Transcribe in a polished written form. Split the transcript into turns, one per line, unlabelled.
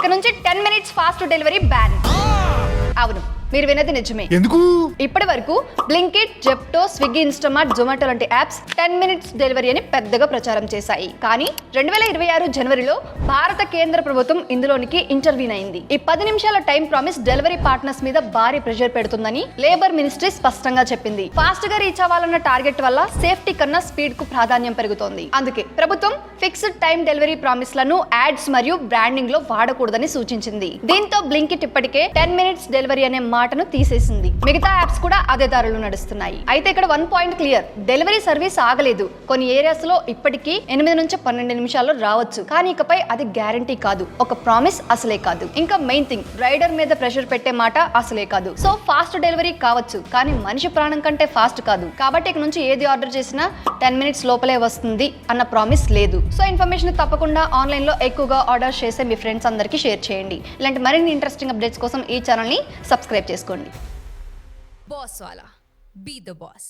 ఇక నుంచి 10 minutes fast delivery ban. అవును, మీరు విన్నది నిజమే.
ఎందుకు?
ఇప్పటి వరకు Blinkit, Zepto, Swiggy, Instamart, Zomato లాంటి యాప్స్ 10 minutes డెలివరీ అని పెద్దగా ప్రచారం చేశాయి. కానీ 2026 జనవరిలో భారత కేంద్ర ప్రభుత్వం ఇందులోనికి ఇంటర్వ్యూన్ అయింది. ఈ 10 నిమిషాల టైం ప్రామిస్ డెలివరీ పార్ట్నర్స్ మీద భారీ ప్రెషర్ పెడుతుందని లేబర్ మినిస్ట్రీ స్పష్టంగా చెప్పింది. ఫాస్ట్ గా రీచ్ అవ్వాలన్న టార్గెట్ వల్ల సేఫ్టీ కన్నా స్పీడ్ కు ప్రాధాన్యం పెరుగుతోంది. అందుకే ప్రభుత్వం ఫిక్స్డ్ టైం డెలివరీ ప్రామిస్ లను యాడ్స్ మరియు బ్రాండింగ్ లో వాడకూడదని సూచించింది. దీంతో బ్లింకిట్ ఇప్పటికే 10 minutes డెలివరీ అనే మాటను తీసేసింది. మిగతా యాప్స్ కూడా అదే దారిలో నడుస్తున్నాయి. అయితే ఇక్కడ 1 point క్లియర్, డెలివరీ సర్వీస్ ఆగలేదు. కొన్ని ఏరియాస్ లో ఇప్పటికీ 8 నుంచి 12 నిమిషాల్లో రావచ్చు. కానీ ఇకపై అది గ్యారంటీ కాదు, ఒక ప్రామిస్ అసలే కాదు. ఇంకా మెయిన్ థింగ్, రైడర్ మీద ప్రెషర్ పెట్టే మాట అసలే కాదు. సో ఫాస్ట్ డెలివరీ కావచ్చు, కానీ మనిషి ప్రాణం కంటే ఫాస్ట్ కాదు. కాబట్టి ఇక నుంచి ఏది ఆర్డర్ చేసినా 10 minutes లోపలే వస్తుంది అన్న ప్రామిస్ లేదు. సో ఇన్ఫర్మేషన్ తప్పకుండా ఆన్లైన్ లో ఎక్కువగా ఆర్డర్ చేసే మీ ఫ్రెండ్స్ అందరికీ షేర్ చేయండి. ఇలాంటి మరిన్ని ఇంట్రెస్టింగ్ అప్డేట్స్ కోసం ఈ ఛానల్ ని సబ్స్క్రైబ్ చేసుకోండి.
Boss Wala. Be the boss.